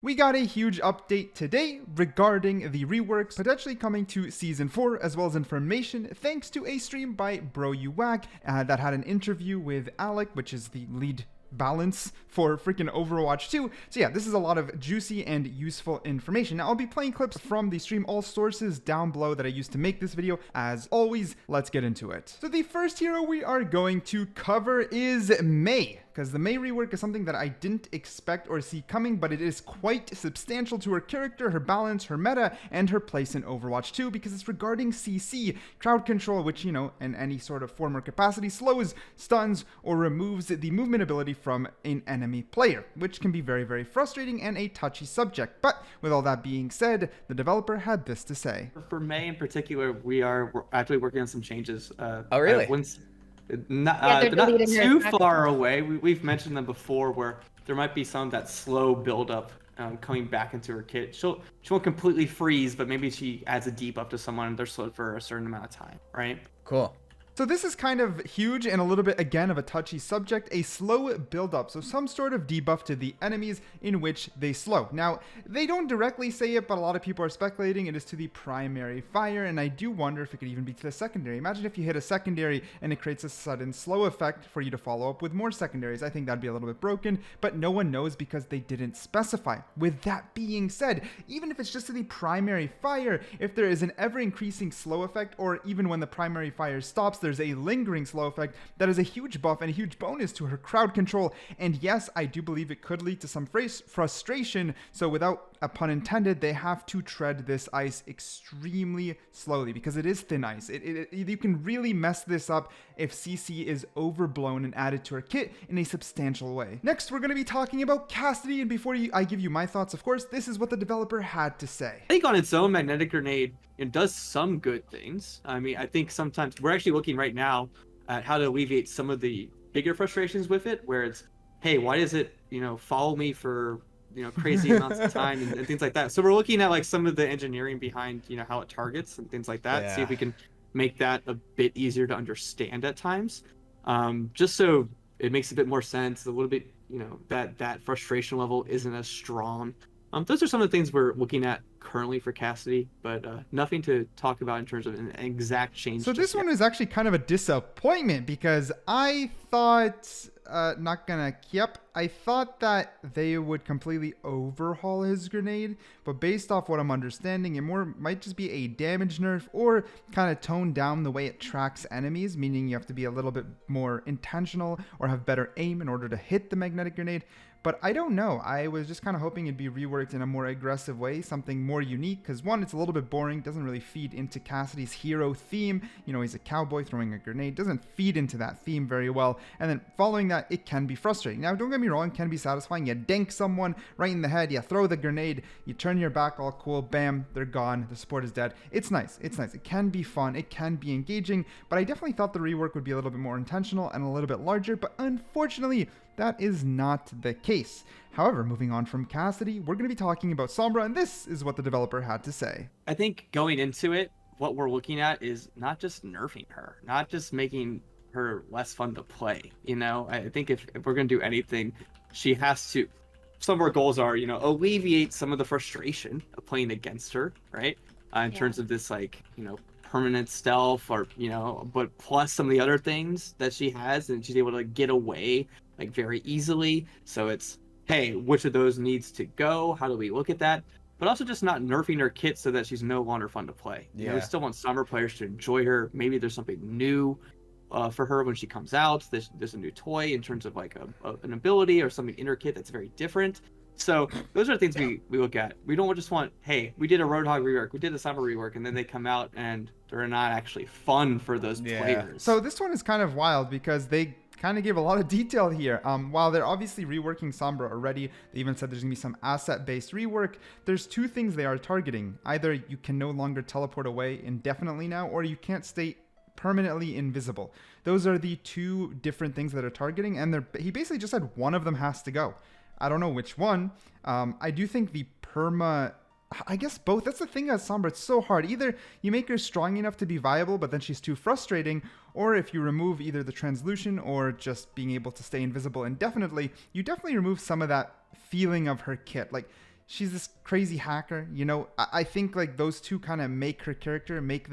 We got a huge update today regarding the reworks potentially coming to Season 4, as well as information thanks to a stream by Bro You Whack that had an interview with Alec, which is the lead balance for freaking Overwatch 2. So yeah, this is a lot of juicy and useful information. Now I'll be playing clips from the stream, all sources down below that I used to make this video. As always, let's get into it. So the first hero we are going to cover is Mei, because the Mei rework is something that I didn't expect or see coming, but it is quite substantial to her character, her balance, her meta, and her place in Overwatch 2, because it's regarding CC, crowd control, which, you know, in any sort of form or capacity, slows, stuns, or removes the movement ability from an enemy player, which can be very, very frustrating and a touchy subject. But with all that being said, the developer had this to say. For Mei in particular, we're actually working on some changes. Oh, really? They're not too far away. We've mentioned them before, where there might be some that slow build up coming back into her kit. She won't completely freeze, but maybe she adds a debuff to someone and they're slowed for a certain amount of time, right? Cool. So this is kind of huge and a little bit, again, of a touchy subject, a slow build-up. So some sort of debuff to the enemies in which they slow. Now, they don't directly say it, but a lot of people are speculating it is to the primary fire, and I do wonder if it could even be to the secondary. Imagine if you hit a secondary and it creates a sudden slow effect for you to follow up with more secondaries. I think that'd be a little bit broken, but no one knows because they didn't specify. With that being said, even if it's just to the primary fire, if there is an ever-increasing slow effect, or even when the primary fire stops, there's a lingering slow effect, that is a huge buff and a huge bonus to her crowd control. And yes, I do believe it could lead to some frustration. So without a pun intended, they have to tread this ice extremely slowly because it is thin ice. You can really mess this up if CC is overblown and added to her kit in a substantial way. Next, we're going to be talking about Cassidy. And before I give you my thoughts, of course, this is what the developer had to say. I think on its own, Magnetic Grenade, it does some good things. I mean, I think sometimes we're actually looking right now at how to alleviate some of the bigger frustrations with it, where it's, hey, why does it, follow me for, crazy amounts of time and things like that. So we're looking at like some of the engineering behind, how it targets and things like that. Yeah. See if we can make that a bit easier to understand at times. Just so it makes a bit more sense, a little bit, that frustration level isn't as strong. Those are some of the things we're looking at currently for Cassidy, but nothing to talk about in terms of an exact change. So this one is actually kind of a disappointment because I thought, I thought that they would completely overhaul his grenade, but based off what I'm understanding, it might just be a damage nerf or kind of tone down the way it tracks enemies, meaning you have to be a little bit more intentional or have better aim in order to hit the magnetic grenade. But I don't know. I was just kind of hoping it'd be reworked in a more aggressive way, something more unique, because one, it's a little bit boring, doesn't really feed into Cassidy's hero theme. He's a cowboy throwing a grenade, doesn't feed into that theme very well. And then following that, it can be frustrating. Now, don't get me wrong, it can be satisfying. You dank someone right in the head, you throw the grenade, you turn your back, all cool, bam, they're gone, the support is dead. It's nice. It's nice. It can be fun. It can be engaging, but I definitely thought the rework would be a little bit more intentional and a little bit larger, but unfortunately, that is not the case. However, moving on from Cassidy, we're going to be talking about Sombra, and this is what the developer had to say. I think going into it, what we're looking at is not just nerfing her, not just making her less fun to play. I think if we're going to do anything, she has to, some of our goals are, alleviate some of the frustration of playing against her, right? In terms of this, permanent stealth or, but plus some of the other things that she has, and she's able to get away very easily. So it's, hey, which of those needs to go? How do we look at that? But also just not nerfing her kit so that she's no longer fun to play. We still want summer players to enjoy her. Maybe there's something new for her when she comes out. There's a new toy in terms of an ability or something in her kit that's very different. So those are the things we look at. We don't just want, hey, we did a Roadhog rework, we did a Summer rework, and then they come out and they're not actually fun for those players. So this one is kind of wild because they kind of give a lot of detail here. While they're obviously reworking Sombra already, they even said there's gonna be some asset-based rework. There's two things they are targeting. Either you can no longer teleport away indefinitely now, or you can't stay permanently invisible. Those are the two different things that are targeting, and he basically just said one of them has to go. I don't know which one. I do think the perma, I guess both. That's the thing as Sombra, it's so hard. Either you make her strong enough to be viable, but then she's too frustrating, or if you remove either the translution or just being able to stay invisible indefinitely, you definitely remove some of that feeling of her kit. she's this crazy hacker. You know, I think like those two kind of make her character, make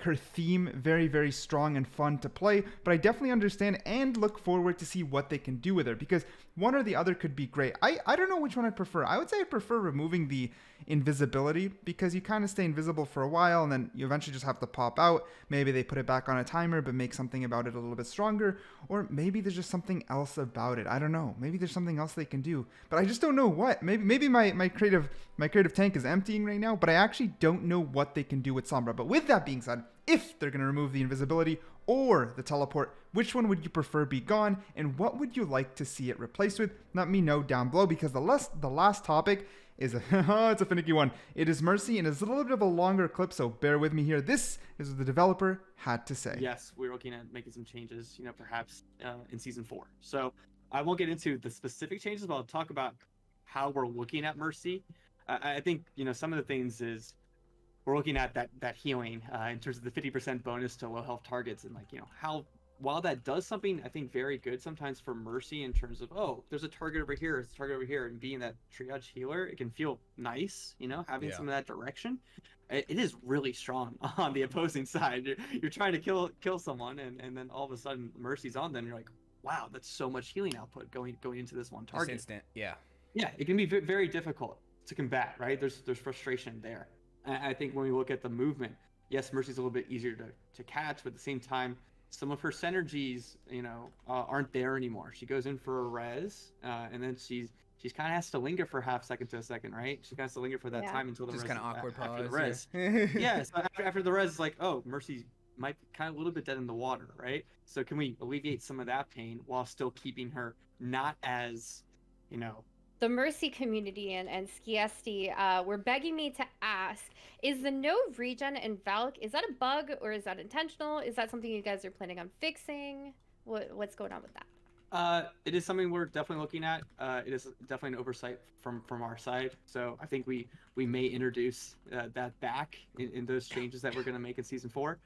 her theme very, very strong and fun to play. But I definitely understand and look forward to see what they can do with her, because one or the other could be great. I don't know which one I prefer. I would say I prefer removing the invisibility, because you kind of stay invisible for a while and then you eventually just have to pop out. Maybe they put it back on a timer but make something about it a little bit stronger, or maybe there's just something else about it. I don't know. Maybe there's something else they can do, but I just don't know what. Maybe my creative tank is emptying right now, but I actually don't know what they can do with Sombra. But with that being said, if they're going to remove the invisibility or the teleport, which one would you prefer be gone, and what would you like to see it replaced with? Let me know down below, because the last topic is it's a finicky one. It is Mercy, and it's a little bit of a longer clip, so bear with me here. This is what the developer had to say. Yes, we're looking at making some changes, perhaps in Season 4. So I won't get into the specific changes, but I'll talk about how we're looking at Mercy. I think, some of the things is we're looking at that healing in terms of the 50% bonus to low health targets, and how, while that does something I think very good sometimes for Mercy in terms of, oh, there's a target over here, there's a target over here, and being that triage healer, it can feel nice, having some of that direction. It is really strong on the opposing side. You're trying to kill someone, and then all of a sudden Mercy's on them. You're like, wow, that's so much healing output going into this one target. Just instant, yeah. Yeah, it can be very difficult to combat, right? There's frustration there. I think when we look at the movement, yes, Mercy's a little bit easier to catch, but at the same time, some of her synergies, aren't there anymore. She goes in for a res, and then she's kind of has to linger for half second to a second, right? She has to linger for that time until the just res. Kind of awkward after pause. The res. Yeah, so after the res, it's like, oh, Mercy might be kind of a little bit dead in the water, right? So can we alleviate some of that pain while still keeping her not as, The Mercy community and Cassidy were begging me to ask, is the no regen in Valk, is that a bug or is that intentional? Is that something you guys are planning on fixing? What's going on with that? It is something we're definitely looking at. It is definitely an oversight from our side. So I think we may introduce that back in those changes that we're going to make in Season 4.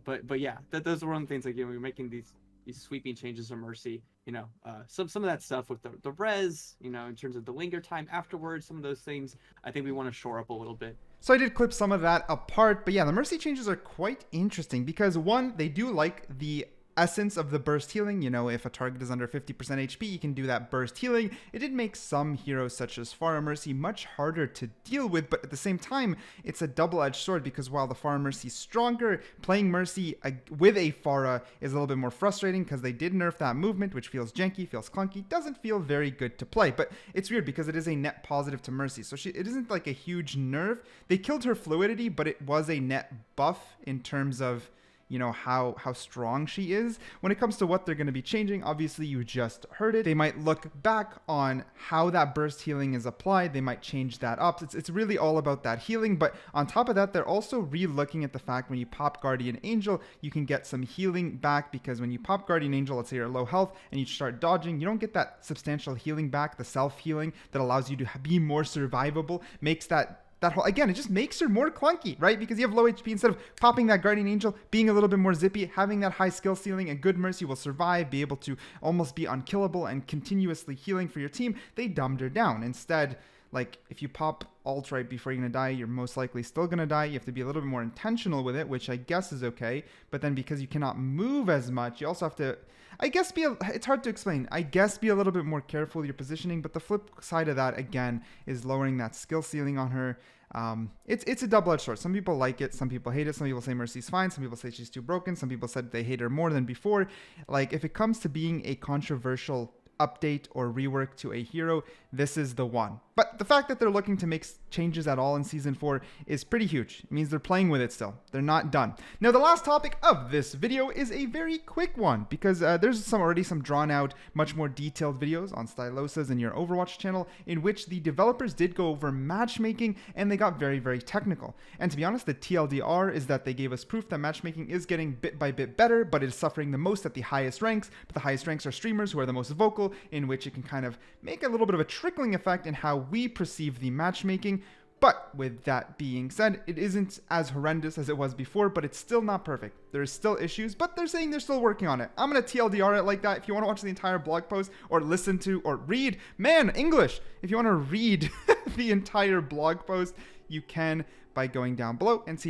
But yeah, those are one of the things, like, we're making these sweeping changes to Mercy. Some of that stuff with the res, in terms of the linger time afterwards, some of those things, I think we want to shore up a little bit. So I did clip some of that apart, but yeah, the Mercy changes are quite interesting, because one, they do like the essence of the burst healing. If a target is under 50% HP, you can do that burst healing. It did make some heroes such as Pharah Mercy much harder to deal with, but at the same time, it's a double-edged sword, because while the Pharah Mercy is stronger, playing Mercy with a Pharah is a little bit more frustrating, because they did nerf that movement, which feels janky, feels clunky, doesn't feel very good to play. But it's weird, because it is a net positive to Mercy, so it isn't like a huge nerf. They killed her fluidity, but it was a net buff in terms of how strong she is. When it comes to what they're going to be changing, obviously you just heard it. They might look back on how that burst healing is applied. They might change that up. It's really all about that healing. But on top of that, they're also re-looking at the fact when you pop Guardian Angel, you can get some healing back, because when you pop Guardian Angel, let's say you're low health and you start dodging, you don't get that substantial healing back. The self-healing that allows you to be more survivable makes that whole, again, it just makes her more clunky, right? Because you have low HP, instead of popping that Guardian Angel, being a little bit more zippy, having that high skill ceiling, and good Mercy will survive, be able to almost be unkillable and continuously healing for your team. They dumbed her down. Instead, like, if you pop ult right before you're gonna die, you're most likely still gonna die. You have to be a little bit more intentional with it, which I guess is okay. But then because you cannot move as much, you also have to, I guess, it's hard to explain. I guess be a little bit more careful with your positioning. But the flip side of that, again, is lowering that skill ceiling on her. It's a double-edged sword. Some people like it, some people hate it. Some people say Mercy's fine, some people say she's too broken, some people said they hate her more than before. Like, if it comes to being a controversial update or rework to a hero, this is the one. But the fact that they're looking to make changes at all in Season 4 is pretty huge. It means they're playing with it still. They're not done. Now, the last topic of this video is a very quick one, because there's already some drawn out, much more detailed videos on Stylosa's in your Overwatch channel, in which the developers did go over matchmaking, and they got very, very technical. And to be honest, the TLDR is that they gave us proof that matchmaking is getting bit by bit better, but it is suffering the most at the highest ranks. But the highest ranks are streamers who are the most vocal, in which it can kind of make a little bit of a trickling effect in how we perceive the matchmaking. But with that being said, it isn't as horrendous as it was before, but it's still not perfect. There's still issues, but they're saying they're still working on it. I'm going to TLDR it like that. If you want to watch the entire blog post or listen to or read, English. If you want to read the entire blog post, you can by going down below and see